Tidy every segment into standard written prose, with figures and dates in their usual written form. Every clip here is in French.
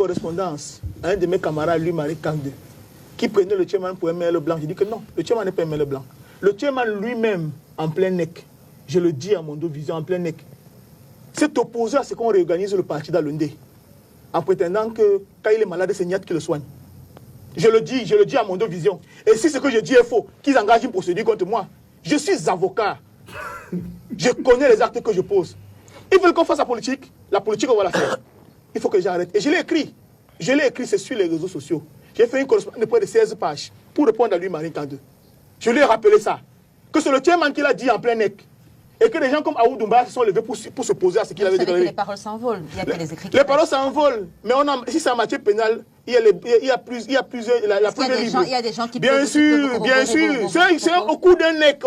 correspondance à un de mes camarades, lui, Marie Kangde, qui prenait le chairman pour un mail blanc. Je dis que non, le chairman n'est pas un mail blanc. Le chairman lui-même, en plein nec, je le dis à mon dos vision, en plein nec, s'est opposé à ce qu'on réorganise le parti d'Alundé, en prétendant que quand il est malade, c'est Niat qui le soigne. Je le dis à mon dos vision. Et si ce que je dis est faux, qu'ils engagent une procédure contre moi. Je suis avocat. Je connais les actes que je pose. Ils veulent qu'on fasse la politique on va la faire. Il faut que j'arrête. Et je l'ai écrit. Je l'ai écrit, c'est sur les réseaux sociaux. J'ai fait une correspondance de près de 16 pages pour répondre à lui, Marine Kandé. Je lui ai rappelé ça. Que c'est le chairman qui l'a dit en plein nec. Et que des gens comme Aoud Doumbaya se sont levés pour s'opposer à ce qu'il avait déclaré. Les paroles s'envolent. Il y a que les écrits. Les paroles s'envolent. Mais si c'est en matière pénale, il y a plusieurs. Il y a des gens qui bien sûr. C'est au coup d'un nec.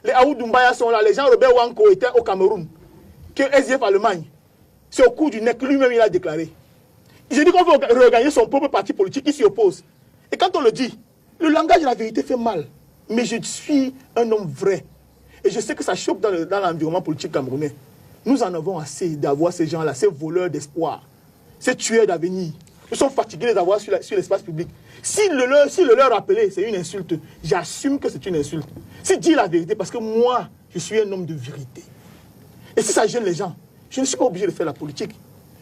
Les Aoud Doumbaya sont là. Les gens Robert Wanko étaient au Cameroun. Que SDF Allemagne. C'est au coup du nec. Lui-même, il a déclaré. J'ai dit qu'on veut réorganiser son propre parti politique. Il s'y oppose. Et quand on le dit, le langage de la vérité fait mal. Mais je suis un homme vrai. Et je sais que ça choque dans l'environnement politique camerounais. Nous en avons assez d'avoir ces gens-là, ces voleurs d'espoir, ces tueurs d'avenir. Nous sommes fatigués de les avoir sur l'espace public. Si le leur appeler, c'est une insulte, j'assume que c'est une insulte. Si dire la vérité, parce que moi, je suis un homme de vérité. Et si ça gêne les gens, je ne suis pas obligé de faire la politique.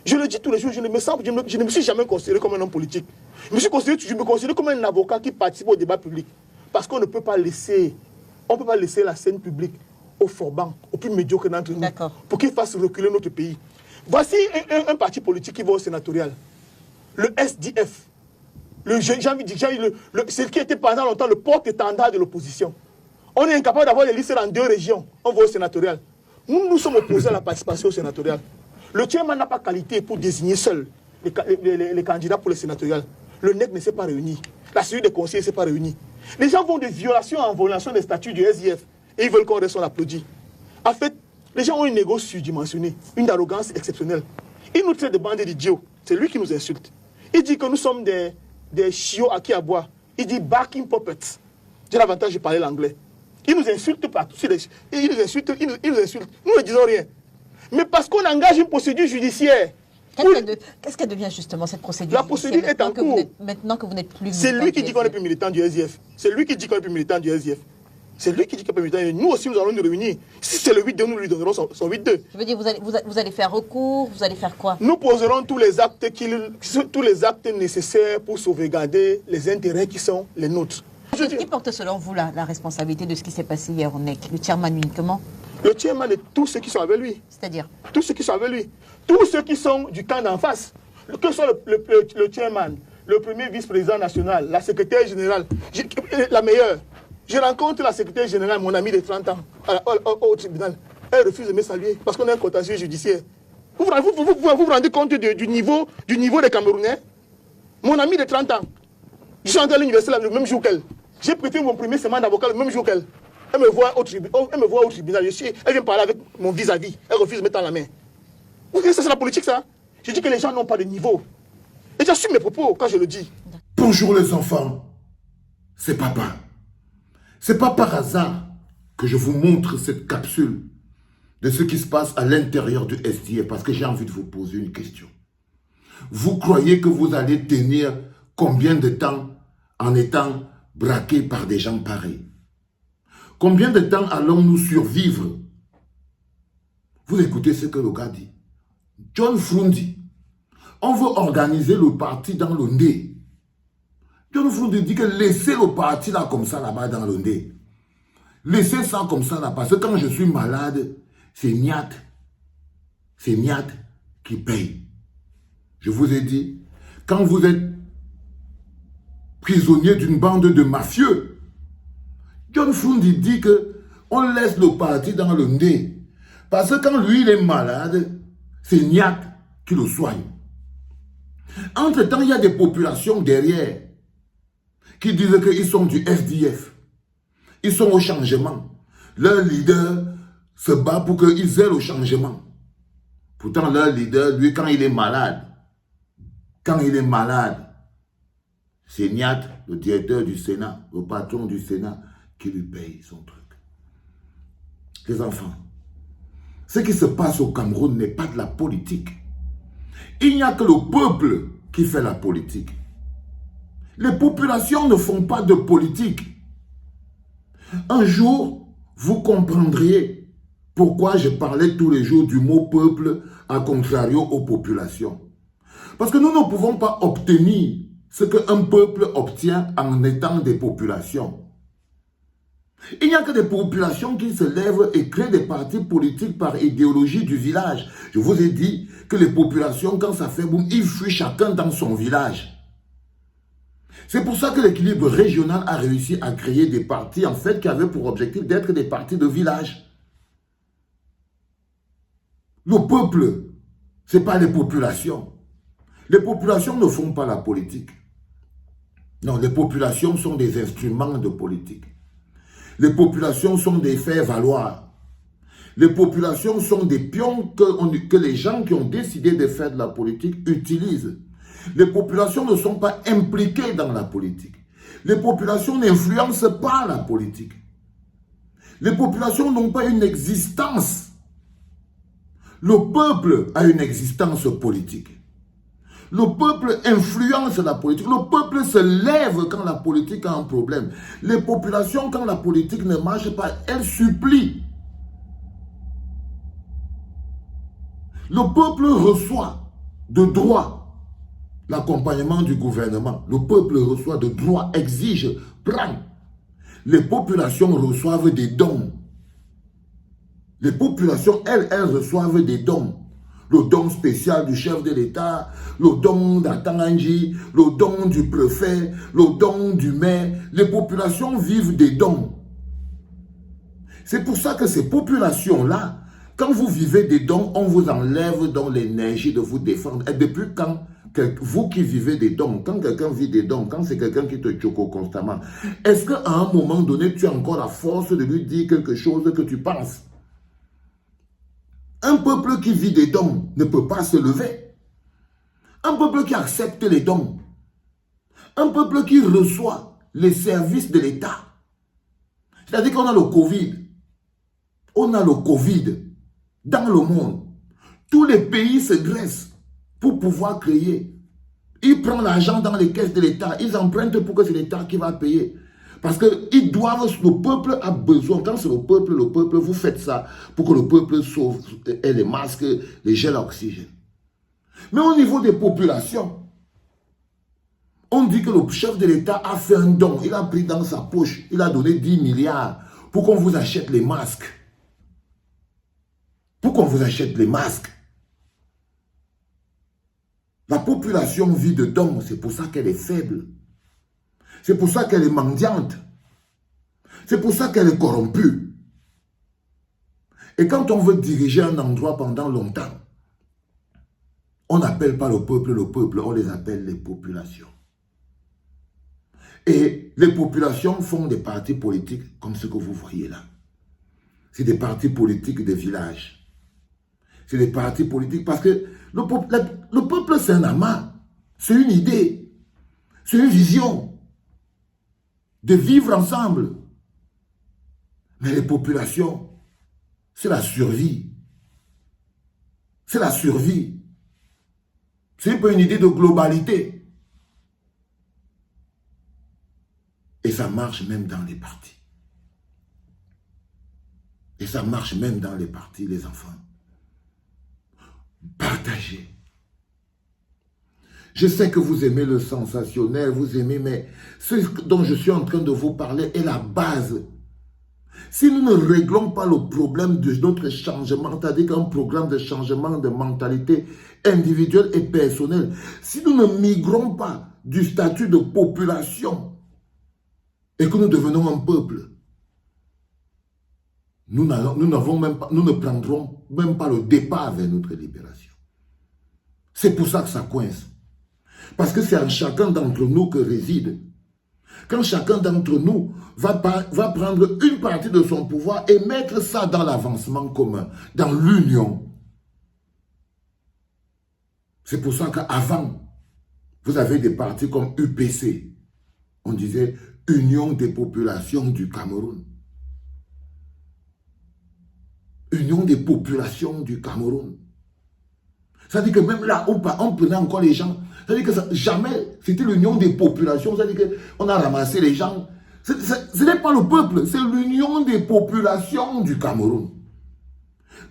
Je le dis tous les jours, je ne me suis jamais considéré comme un homme politique. Je me considère comme un avocat qui participe au débat public. Parce qu'on ne peut pas laisser... On ne peut pas laisser la scène publique au forbans, au plus médiocre d'entre nous, pour qu'il fasse reculer notre pays. Voici un parti politique qui va au sénatorial. Le SDF. J'ai envie de dire, c'est qui était pendant longtemps le porte-étendard de l'opposition. On est incapable d'avoir des listes dans 2 régions. On va au sénatorial. Nous sommes opposés à la participation au sénatorial. Le chairman n'a pas qualité pour désigner seul les candidats pour le sénatorial. Le NEC ne s'est pas réuni. La cellule des conseillers ne s'est pas réunie. Les gens vont de violation en violation des statuts du SDF et ils veulent qu'on reste, on applaudit. En fait, les gens ont une égo surdimensionnée, une arrogance exceptionnelle. Ils nous traitent de bandits d'idiots. C'est lui qui nous insulte. Il dit que nous sommes des chiots à qui à boire. Il dit backing puppets. J'ai l'avantage de parler l'anglais. Il nous insulte partout. Il nous insulte. Nous ne disons rien. Mais parce qu'on engage une procédure judiciaire. Qu'est-ce qu'elle devient justement cette procédure? La procédure est en cours. Maintenant que vous n'êtes plus militant. C'est lui qui dit qu'on n'est plus militant du SDF. C'est lui qui dit qu'on n'est plus militant du SDF. C'est lui qui dit qu'on n'est plus militant. Nous aussi, nous allons nous réunir. Si c'est le 8-2, nous lui donnerons son 8-2. Je veux dire, vous allez faire recours, vous allez faire quoi? Nous poserons tous les actes nécessaires pour sauvegarder les intérêts qui sont les nôtres. Qui porte selon vous la responsabilité de ce qui s'est passé hier au NEC? Le chairman uniquement? Le chairman et tous ceux qui sont avec lui. C'est-à-dire? Tous ceux qui sont avec lui. Tous ceux qui sont du camp d'en face. Que soit le chairman, le premier vice-président national, la secrétaire générale, la meilleure. Je rencontre la secrétaire générale, mon amie de 30 ans, au tribunal. Elle refuse de me saluer parce qu'on est un contentieux judiciaire. Vous vous rendez compte du niveau des Camerounais? Mon amie de 30 ans. Je suis entré à l'université le même jour qu'elle. J'ai prêté mon premier semaine d'avocat le même jour qu'elle. Elle me voit au tribunal. Elle vient parler avec mon vis-à-vis. Elle refuse de mettre dans la main. Vous voyez, ça c'est la politique, ça. Je dis que les gens n'ont pas de niveau. Et j'assume mes propos quand je le dis. Bonjour les enfants. C'est papa. C'est pas par hasard que je vous montre cette capsule de ce qui se passe à l'intérieur du SDF parce que j'ai envie de vous poser une question. Vous croyez que vous allez tenir combien de temps en étant braqué par des gens pareils? Combien de temps allons-nous survivre? Vous écoutez ce que le gars dit. John Frundi, on veut organiser le parti dans le nez. John Frundi dit que laissez le parti là comme ça là-bas dans le nez. Laissez ça comme ça là, parce que quand je suis malade, c'est Niat. C'est Niat qui paye. Je vous ai dit, quand vous êtes prisonnier d'une bande de mafieux, John Frundi dit que on laisse le parti dans le nez. Parce que quand lui il est malade, c'est Niat qui le soigne. Entre-temps, il y a des populations derrière qui disent qu'ils sont du SDF. Ils sont au changement. Leur leader se bat pour qu'ils aient le changement. Pourtant, leur leader, lui, quand il est malade, c'est Niat, le directeur du Sénat, le patron du Sénat, qui lui paye son truc. Les enfants, ce qui se passe au Cameroun n'est pas de la politique. Il n'y a que le peuple qui fait la politique. Les populations ne font pas de politique. Un jour, vous comprendriez pourquoi je parlais tous les jours du mot peuple à contrario aux populations. Parce que nous ne pouvons pas obtenir ce qu'un peuple obtient en étant des populations. Il n'y a que des populations qui se lèvent et créent des partis politiques par idéologie du village. Je vous ai dit que les populations, quand ça fait boum, ils fuient chacun dans son village. C'est pour ça que l'équilibre régional a réussi à créer des partis, en fait, qui avaient pour objectif d'être des partis de village. Le peuple, ce n'est pas les populations. Les populations ne font pas la politique. Non, les populations sont des instruments de politique. Les populations sont des faits-valoir. Les populations sont des pions que les gens qui ont décidé de faire de la politique utilisent. Les populations ne sont pas impliquées dans la politique. Les populations n'influencent pas la politique. Les populations n'ont pas une existence. Le peuple a une existence politique. Le peuple influence la politique. Le peuple se lève quand la politique a un problème. Les populations, quand la politique ne marche pas, elles supplient. Le peuple reçoit de droit l'accompagnement du gouvernement. Le peuple reçoit de droit, exige, prend. Les populations reçoivent des dons. Les populations, elles reçoivent des dons. Le don spécial du chef de l'État, le don d'Atanganji, le don du préfet, le don du maire. Les populations vivent des dons. C'est pour ça que ces populations-là, quand vous vivez des dons, on vous enlève dans l'énergie de vous défendre. Et depuis quand vous qui vivez des dons, quand quelqu'un vit des dons, quand c'est quelqu'un qui te choque constamment, est-ce qu'à un moment donné, tu as encore la force de lui dire quelque chose que tu penses? Un peuple qui vit des dons ne peut pas se lever. Un peuple qui accepte les dons. Un peuple qui reçoit les services de l'État. C'est-à-dire qu'on a le Covid. On a le Covid dans le monde. Tous les pays se dressent pour pouvoir créer. Ils prennent l'argent dans les caisses de l'État. Ils empruntent pour que c'est l'État qui va payer. Parce que ils doivent, le peuple a besoin, quand c'est le peuple, vous faites ça pour que le peuple sauve ait les masques, les gels à oxygène. Mais au niveau des populations, on dit que le chef de l'État a fait un don, il a pris dans sa poche, il a donné 10 milliards pour qu'on vous achète les masques. Pour qu'on vous achète les masques. La population vit de dons, c'est pour ça qu'elle est faible. C'est pour ça qu'elle est mendiante. C'est pour ça qu'elle est corrompue. Et quand on veut diriger un endroit pendant longtemps, on n'appelle pas le peuple, on les appelle les populations. Et les populations font des partis politiques comme ce que vous voyez là. C'est des partis politiques de village. C'est des partis politiques parce que le peuple c'est un amas. C'est une idée. C'est une vision. De vivre ensemble. Mais les populations, c'est la survie. C'est la survie. C'est pas une idée de globalité. Et ça marche même dans les partis. Et ça marche même dans les partis, les enfants. Partagez. Je sais que vous aimez le sensationnel, vous aimez, mais ce dont je suis en train de vous parler est la base. Si nous ne réglons pas le problème de notre changement, c'est-à-dire qu'un programme de changement de mentalité individuelle et personnelle, si nous ne migrons pas du statut de population et que nous devenons un peuple, nous ne prendrons même pas le départ vers notre libération. C'est pour ça que ça coince. Parce que c'est en chacun d'entre nous que réside. Quand chacun d'entre nous va prendre une partie de son pouvoir et mettre ça dans l'avancement commun, dans l'union. C'est pour ça qu'avant, vous avez des partis comme UPC. On disait Union des populations du Cameroun. Union des populations du Cameroun. Ça veut dire que même là, on prenait encore les gens. Ça veut dire que ça, jamais, c'était l'union des populations. Ça veut dire qu'on a ramassé les gens. Ce n'est pas le peuple, c'est l'union des populations du Cameroun.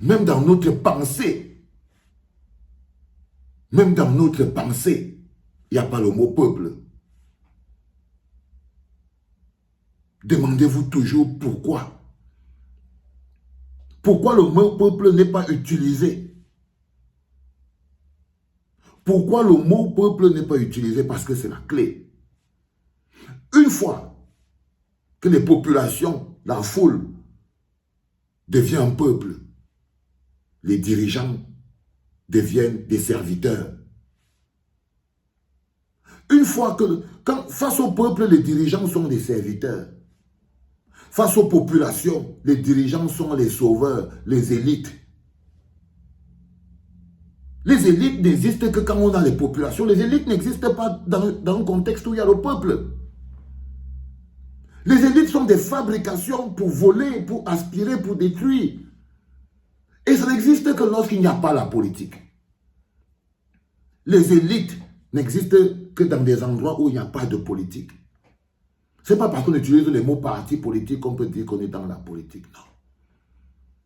Même dans notre pensée, il n'y a pas le mot peuple. Demandez-vous toujours pourquoi. Pourquoi le mot peuple n'est pas utilisé? Pourquoi le mot peuple n'est pas utilisé? Parce que c'est la clé. Une fois que les populations, la foule, devient un peuple, les dirigeants deviennent des serviteurs. Une fois que, face au peuple, les dirigeants sont des serviteurs. Face aux populations, les dirigeants sont les sauveurs, les élites. Les élites n'existent que quand on a les populations. Les élites n'existent pas dans un contexte où il y a le peuple. Les élites sont des fabrications pour voler, pour aspirer, pour détruire. Et ça n'existe que lorsqu'il n'y a pas la politique. Les élites n'existent que dans des endroits où il n'y a pas de politique. Ce n'est pas parce qu'on utilise les mots parti politique qu'on peut dire qu'on est dans la politique. Non.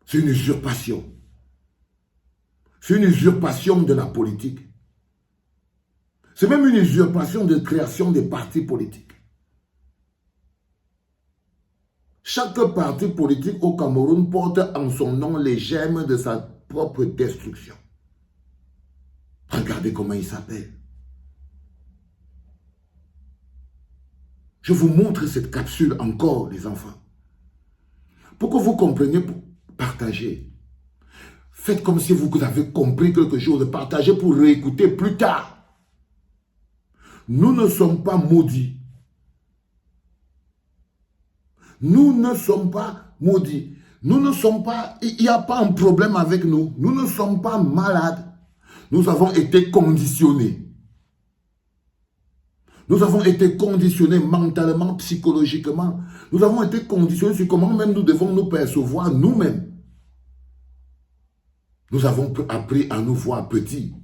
C'est une usurpation. C'est une usurpation de la politique. C'est même une usurpation de création des partis politiques. Chaque parti politique au Cameroun porte en son nom les germes de sa propre destruction. Regardez comment il s'appelle. Je vous montre cette capsule encore, les enfants. Pour que vous compreniez, pour partager. Faites comme si vous avez compris quelque chose. Partagez pour réécouter plus tard. Nous ne sommes pas maudits. Nous ne sommes pas maudits. Nous ne sommes pas... Il n'y a pas un problème avec nous. Nous ne sommes pas malades. Nous avons été conditionnés. Nous avons été conditionnés mentalement, psychologiquement. Nous avons été conditionnés sur comment même nous devons nous percevoir nous-mêmes. Nous avons appris à nous voir petits.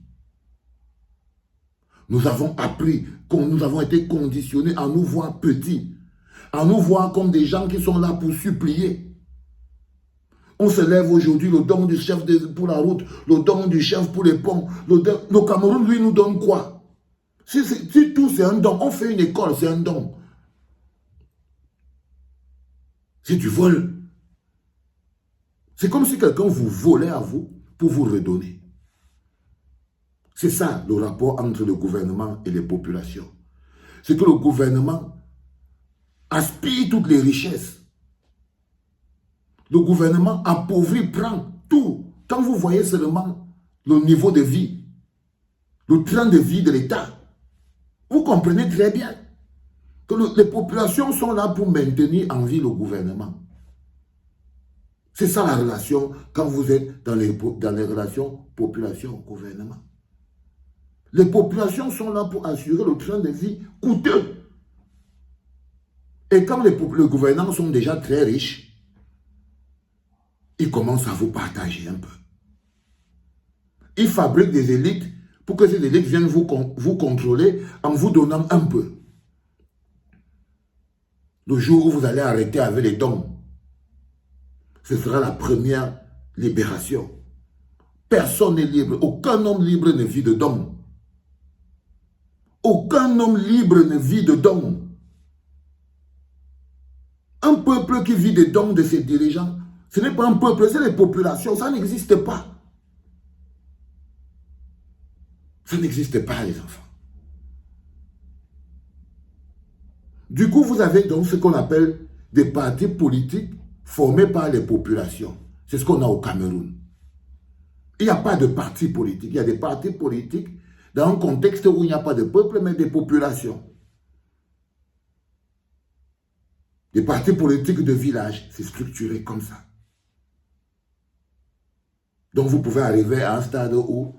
Nous avons appris, nous avons été conditionnés à nous voir petits. À nous voir comme des gens qui sont là pour supplier. On se lève aujourd'hui, le don du chef pour la route, le don du chef pour les ponts. Le Cameroun, lui, nous donne quoi? Si tout c'est un don, on fait une école, c'est un don. C'est du vol. C'est comme si quelqu'un vous volait à vous pour vous redonner. C'est ça le rapport entre le gouvernement et les populations. C'est que le gouvernement aspire toutes les richesses. Le gouvernement appauvrit, prend tout. Quand vous voyez seulement le niveau de vie, le train de vie de l'État, vous comprenez très bien que les populations sont là pour maintenir en vie le gouvernement. C'est ça la relation quand vous êtes dans les relations population-gouvernement. Les populations sont là pour assurer le train de vie coûteux. Et quand les gouvernants sont déjà très riches, ils commencent à vous partager un peu. Ils fabriquent des élites pour que ces élites viennent vous contrôler en vous donnant un peu. Le jour où vous allez arrêter avec les dons, ce sera la première libération. Personne n'est libre. Aucun homme libre ne vit de dons. Aucun homme libre ne vit de dons. Un peuple qui vit des dons de ses dirigeants, ce n'est pas un peuple, c'est les populations. Ça n'existe pas. Ça n'existe pas, les enfants. Du coup, vous avez donc ce qu'on appelle des partis politiques formés par les populations. C'est ce qu'on a au Cameroun. Il n'y a pas de parti politique. Il y a des partis politiques dans un contexte où il n'y a pas de peuple, mais des populations. Les partis politiques de village, c'est structuré comme ça. Donc vous pouvez arriver à un stade où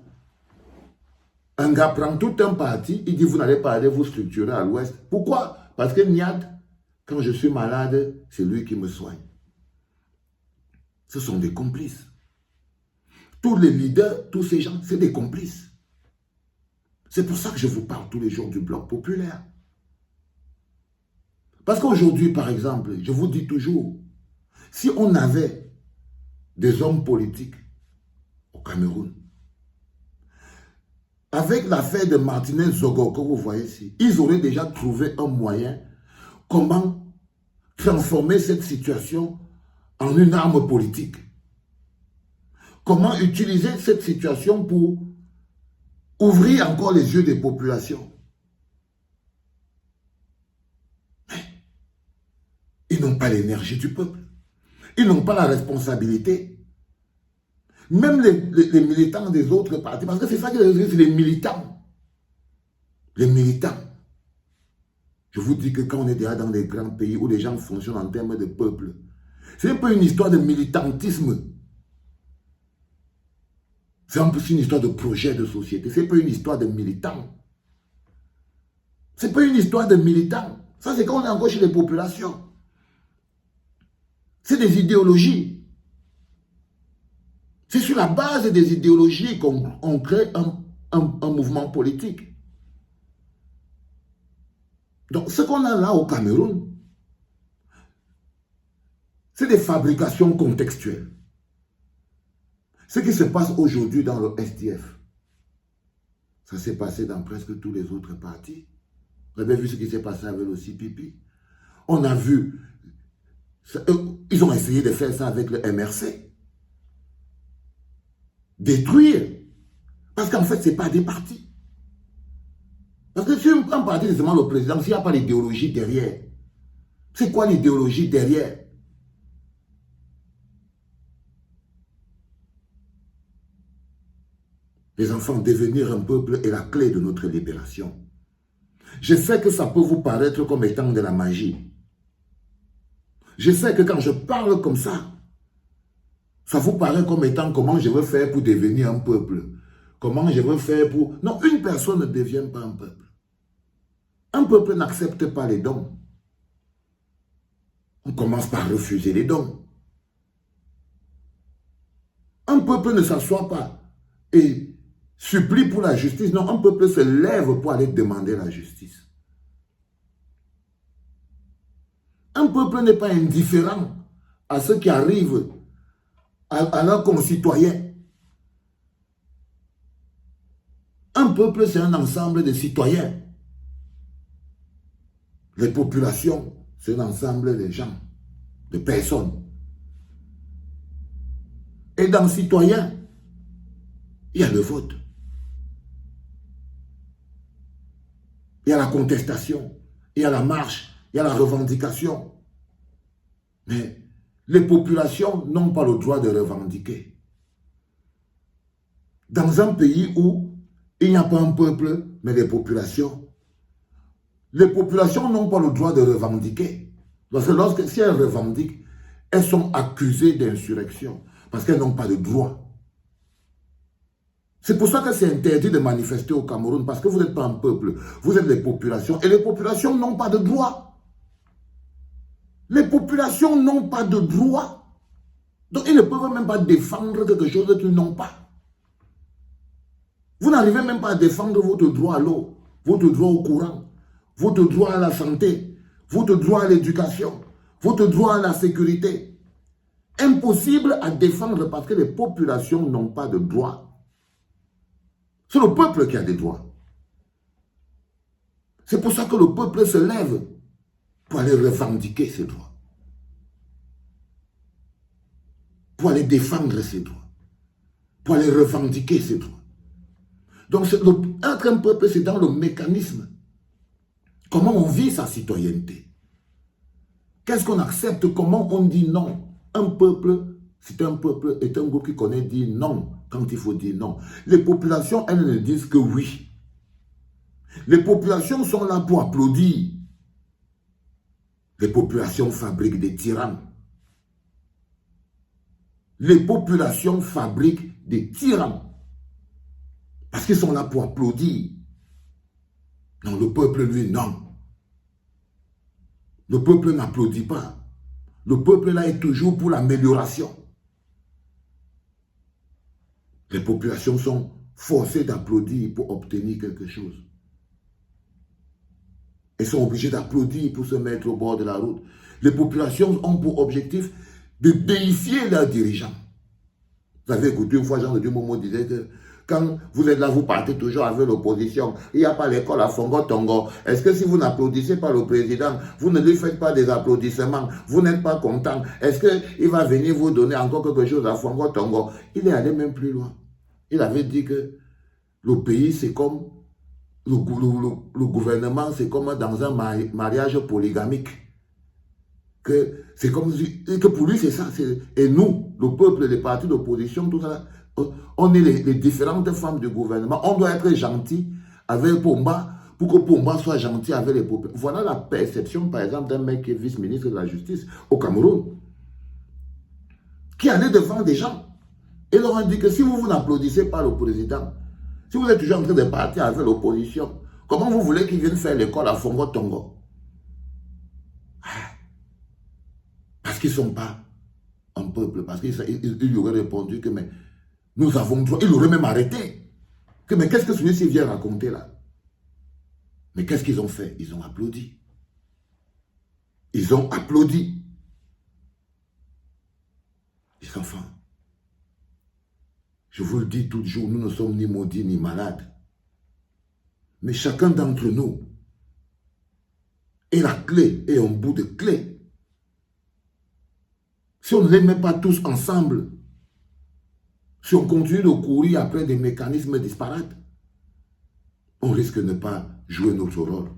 un gars prend tout un parti, il dit vous n'allez pas aller vous structurer à l'ouest. Pourquoi? Parce que Niad, quand je suis malade, c'est lui qui me soigne. Ce sont des complices. tous les leaders, tous ces gens, c'est des complices. C'est pour ça que je vous parle tous les jours du bloc populaire. Parce qu'aujourd'hui, par exemple, je vous dis toujours, si on avait des hommes politiques au Cameroun, avec l'affaire de Martinez Zogo que vous voyez ici, ils auraient déjà trouvé un moyen comment transformer cette situation en une arme politique. Comment utiliser cette situation pour ouvrir encore les yeux des populations. Mais ils n'ont pas l'énergie du peuple. Ils n'ont pas la responsabilité. Même les militants des autres partis, parce que c'est ça que c'est les militants. Les militants. Je vous dis que quand on est déjà dans des grands pays où les gens fonctionnent en termes de peuple, c'est un peu une histoire de militantisme. C'est un peu une histoire de projet de société. C'est pas une histoire de militants. C'est pas une histoire de militants. Ça, c'est quand on est encore chez les populations. C'est des idéologies. C'est sur la base des idéologies qu'on crée un mouvement politique. Donc, ce qu'on a là au Cameroun, c'est des fabrications contextuelles. Ce qui se passe aujourd'hui dans le SDF, ça s'est passé dans presque tous les autres partis. Vous avez vu ce qui s'est passé avec le CPP. On a vu, ils ont essayé de faire ça avec le MRC. Détruire. Parce qu'en fait, ce n'est pas des partis. Parce que si un parti, c'est seulement le président, s'il n'y a pas d'idéologie derrière, c'est quoi l'idéologie derrière? Les enfants, devenir un peuple est la clé de notre libération. Je sais que ça peut vous paraître comme étant de la magie. Je sais que quand je parle comme ça vous paraît comme étant comment je veux faire pour devenir un peuple. Comment je veux faire pour... Non, une personne ne devient pas un peuple. Un peuple n'accepte pas les dons. On commence par refuser les dons. Un peuple ne s'assoit pas et supplie pour la justice. Non, un peuple se lève pour aller demander la justice. Un peuple n'est pas indifférent à ce qui arrive à leurs concitoyens. Un peuple, c'est un ensemble de citoyens. Les populations, c'est un ensemble de gens, de personnes. Et dans citoyens, il y a le vote. Il y a la contestation, il y a la marche, il y a la revendication. Mais les populations n'ont pas le droit de revendiquer. Dans un pays où il n'y a pas un peuple, mais les populations n'ont pas le droit de revendiquer. Parce que si elles revendiquent, elles sont accusées d'insurrection. Parce qu'elles n'ont pas de droit. C'est pour ça que c'est interdit de manifester au Cameroun. Parce que vous n'êtes pas un peuple, vous êtes les populations. Et les populations n'ont pas de droit. Les populations n'ont pas de droit. Donc ils ne peuvent même pas défendre quelque chose qu'ils n'ont pas. Vous n'arrivez même pas à défendre votre droit à l'eau, votre droit au courant, votre droit à la santé, votre droit à l'éducation, votre droit à la sécurité. Impossible à défendre parce que les populations n'ont pas de droit. C'est le peuple qui a des droits. C'est pour ça que le peuple se lève pour aller revendiquer ses droits. Pour aller défendre ses droits. Pour aller revendiquer ses droits. Donc, être un peuple, c'est dans le mécanisme. Comment on vit sa citoyenneté? Qu'est-ce qu'on accepte? Comment on dit non? Un peuple, c'est un peuple, est un groupe qui connaît dire non quand il faut dire non. Les populations, elles ne disent que oui. Les populations sont là pour applaudir. Les populations fabriquent des tyrans. Les populations fabriquent des tyrans. Parce qu'ils sont là pour applaudir. Non, le peuple, lui, non. Le peuple n'applaudit pas. Le peuple, là, est toujours pour l'amélioration. Les populations sont forcées d'applaudir pour obtenir quelque chose. Elles sont obligées d'applaudir pour se mettre au bord de la route. Les populations ont pour objectif de déifier leurs dirigeants. Vous avez écouté une fois, Jean de Dieu Momo disait que quand vous êtes là, vous partez toujours avec l'opposition. Il n'y a pas l'école à Fongo Tongo. Est-ce que si vous n'applaudissez pas le président, vous ne lui faites pas des applaudissements, vous n'êtes pas content? Est-ce qu'il va venir vous donner encore quelque chose à Fongo Tongo? Il est allé même plus loin. Il avait dit que le pays, c'est comme le gouvernement, c'est comme dans un mariage polygamique. Que c'est comme que pour lui, c'est ça. Et nous, le peuple, les partis d'opposition, tout ça, on est les différentes femmes du gouvernement. On doit être gentil avec Pomba pour que Pomba soit gentil avec les peuples. Voilà la perception, par exemple, d'un mec qui est vice-ministre de la Justice au Cameroun, qui allait devant des gens et leur a dit que si vous n'applaudissez pas le président, si vous êtes toujours en train de partir avec l'opposition, comment vous voulez qu'il vienne faire l'école à Fongo Tongo? Parce qu'ils ne sont pas un peuple, parce qu'il lui aurait répondu que mais nous avons droit, il aurait même arrêté. Que mais qu'est-ce que celui-ci vient raconter là? Mais qu'est-ce qu'ils ont fait? Ils ont applaudi. Ils ont applaudi. Les enfants, je vous le dis toujours, nous ne sommes ni maudits ni malades. Mais chacun d'entre nous est la clé, est un bout de clé. Si on ne les met pas tous ensemble, si on continue de courir après des mécanismes disparates, on risque de ne pas jouer notre rôle,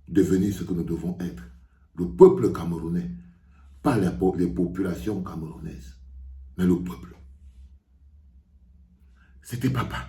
devenir ce que nous devons être. Le peuple camerounais, pas les populations camerounaises, mais le peuple. C'était papa.